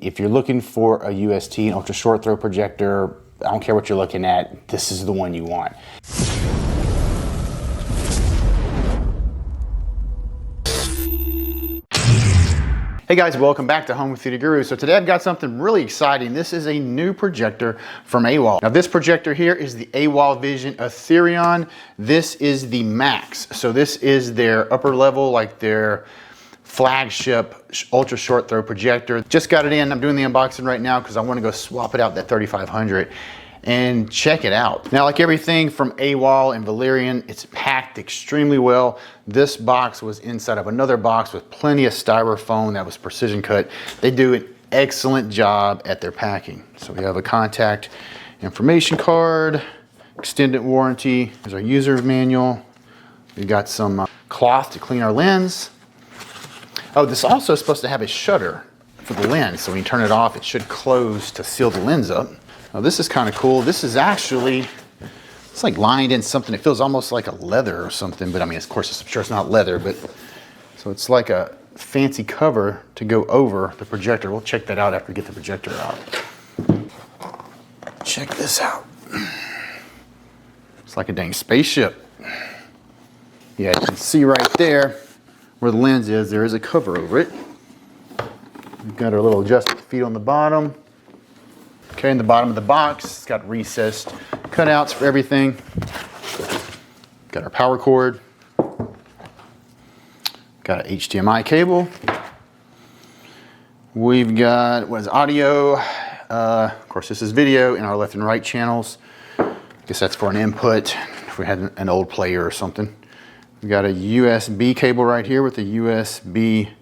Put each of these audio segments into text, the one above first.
If you're looking for a UST, an ultra short throw projector, I don't care what you're looking at, this is the one you want. Hey guys, welcome back to Home Theater Guru. So today I've got something really exciting. This is a new projector from AWOL. Now this projector here is the AWOL Vision Aetherion. This is the MAX. So this is their upper level, like their flagship ultra short throw projector. Just got it in. I'm doing the unboxing right now because I want to go swap it out, that 3500, and check it out. Now, like everything from AWOL and Valerian, it's packed extremely well. This box was inside of another box with plenty of styrofoam that was precision cut. They do an excellent job at their packing. So we have a contact information card, extended warranty. There's our user manual. We got some cloth to clean our lens. Oh, this also is supposed to have a shutter for the lens. So when you turn it off, it should close to seal the lens up. Now this is kind of cool. This is actually, it's like lined in something. It feels almost like a leather or something, but I mean, of course, I'm sure it's not leather, but so it's like a fancy cover to go over the projector. We'll check that out after we get the projector out. Check this out. It's like a dang spaceship. Yeah, you can see right there where the lens is, there is a cover over it. We've got our little adjustment feet on the bottom. Okay, in the bottom of the box, it's got recessed cutouts for everything. Got our power cord. Got an HDMI cable. We've got, what is audio? Of course, this is video in our left and right channels. I guess that's for an input if we had an old player or something. We've got a USB cable right here with a USB-C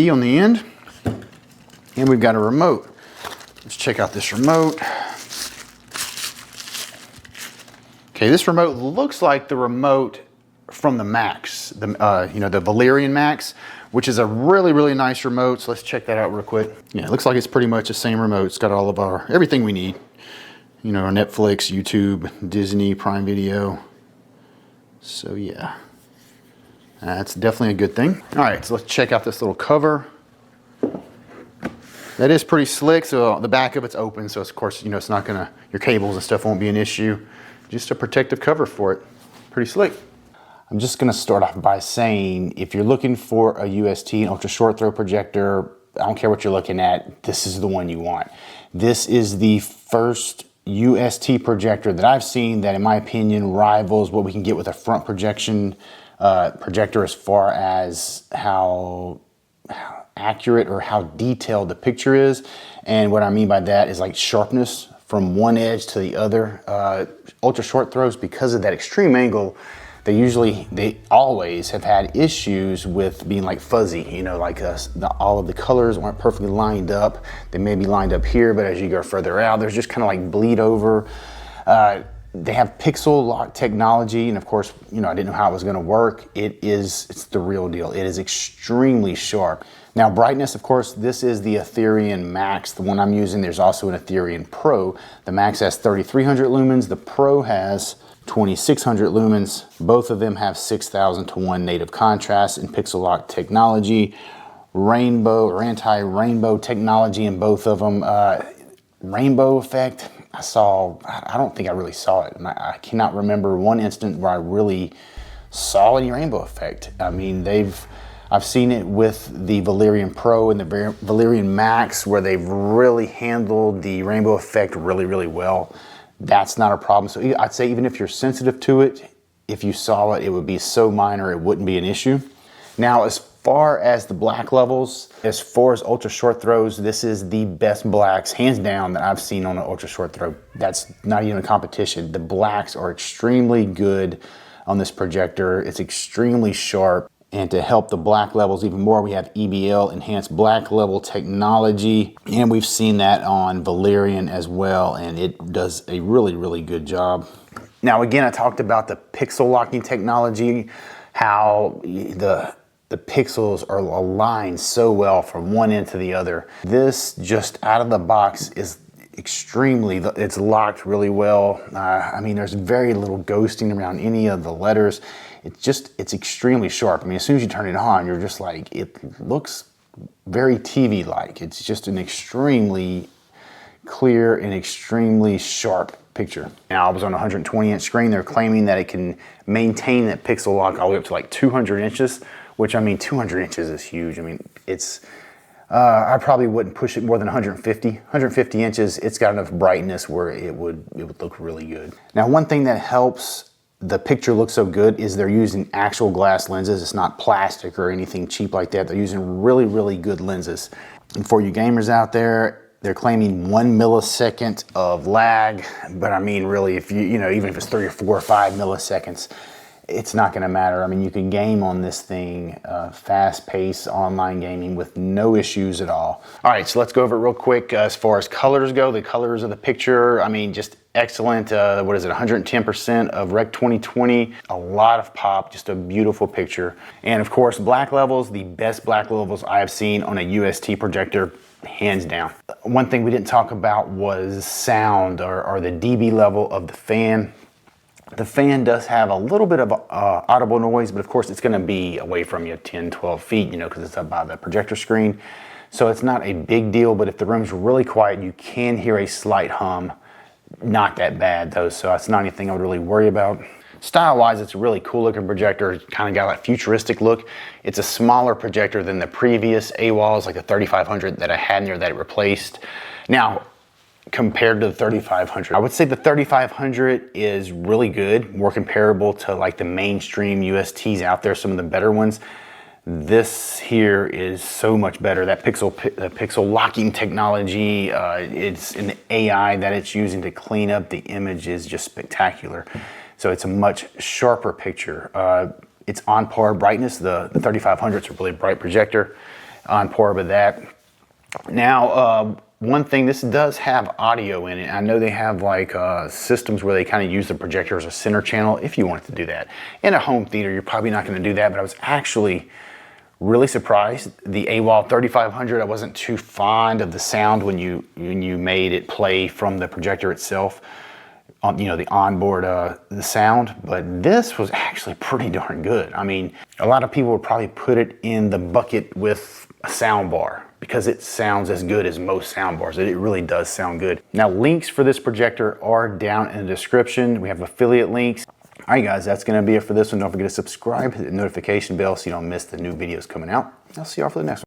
on the end. And we've got a remote. Let's check out this remote. Okay, this remote looks like the remote from the MAX, the Valerian MAX, which is a really, really nice remote. So let's check that out real quick. Yeah, it looks like it's pretty much the same remote. It's got all of our, everything we need. You know, our Netflix, YouTube, Disney, Prime Video. So yeah, that's definitely a good thing. All right, so let's check out this little cover. That is pretty slick, so the back of it's open, so of course, you know, it's not gonna, your cables and stuff won't be an issue. Just a protective cover for it. Pretty slick. I'm just gonna start off by saying, if you're looking for a UST, an ultra short throw projector, I don't care what you're looking at, this is the one you want. This is the first UST projector that I've seen that, in my opinion, rivals what we can get with a front projection projector as far as how accurate or how detailed the picture is. And what I mean by that is like sharpness from one edge to the other. Ultra short throws, because of that extreme angle, they always have had issues with being like fuzzy, you know, like all of the colors aren't perfectly lined up. They may be lined up here, but as you go further out, there's just kind of like bleed over. They have pixel lock technology, and of course, you know, I didn't know how it was going to work. It's the real deal. It is extremely sharp. Now, brightness, of course, this is the Aetherion MAX, the one I'm using. There's also an Aetherion Pro. The MAX has 3,300 lumens. The Pro has 2,600 lumens. Both of them have 6,000 to 1 native contrast and pixel lock technology. Rainbow or anti-rainbow technology in both of them. Rainbow effect, I don't think I really saw it. I cannot remember one instant where I really saw any rainbow effect. I mean, I've seen it with the Valerian Pro and the Valerian MAX, where they've really handled the rainbow effect really, really well. That's not a problem. So I'd say even if you're sensitive to it, if you saw it, it would be so minor it wouldn't be an issue. Now, as far as the black levels, as far as ultra short throws, this is the best blacks, hands down, that I've seen on an ultra short throw. That's not even a competition. The blacks are extremely good on this projector. It's extremely sharp. And to help the black levels even more, we have EBL, enhanced black level technology. And we've seen that on Valerian as well. And it does a really, really good job. Now, again, I talked about the pixel locking technology, how the pixels are aligned so well from one end to the other. This just out of the box is it's locked really well. I mean, there's very little ghosting around any of the letters. It's extremely sharp. I mean, as soon as you turn it on, you're just like, it looks very TV-like. It's just an extremely clear and extremely sharp picture. Now, I was on a 120-inch screen. They're claiming that it can maintain that pixel lock all the way up to like 200 inches, which, I mean, 200 inches is huge. I mean, it's, I probably wouldn't push it more than 150. 150 inches, it's got enough brightness where it would look really good. Now, one thing that helps the picture look so good is they're using actual glass lenses. It's not plastic or anything cheap like that. They're using really, really good lenses. And for you gamers out there, they're claiming 1 millisecond of lag, but I mean, really, if you know, even if it's 3 or 4 or 5 milliseconds, it's not gonna matter. I mean, you can game on this thing, fast-paced online gaming with no issues at all. All right, so let's go over it real quick. As far as colors go, the colors of the picture, I mean, just excellent. What is it, 110% of Rec 2020, a lot of pop, just a beautiful picture. And of course, black levels, the best black levels I have seen on a UST projector, hands down. One thing we didn't talk about was sound or the dB level of the fan. The fan does have a little bit of audible noise, but of course it's gonna be away from you 10, 12 feet, you know, because it's up by the projector screen. So it's not a big deal, but if the room's really quiet, you can hear a slight hum. Not that bad though, so that's not anything I would really worry about. Style-wise, it's a really cool looking projector. It's kind of got a futuristic look. It's a smaller projector than the previous AWOLs, like the 3500 that I had in there that it replaced. Now, compared to the 3500, I would say the 3500 is really good, more comparable to like the mainstream USTs out there, some of the better ones. This here is so much better. That pixel locking technology, it's an AI that it's using to clean up the image is just spectacular. So it's a much sharper picture. It's on par brightness. The 3500 is a really bright projector, on par with that. Now, one thing, this does have audio in it. I know they have like systems where they kind of use the projector as a center channel if you wanted to do that. In a home theater, you're probably not going to do that, but I was actually really surprised. The AWOL 3500, I wasn't too fond of the sound when you made it play from the projector itself. You know, the onboard the sound, but this was actually pretty darn good. I mean, a lot of people would probably put it in the bucket with a sound bar because it sounds as good as most sound bars. It really does sound good. Now, links for this projector are down in the description. We have affiliate links. All right, guys, that's gonna be it for this one. Don't forget to subscribe, hit the notification bell so you don't miss the new videos coming out. I'll see y'all for the next one.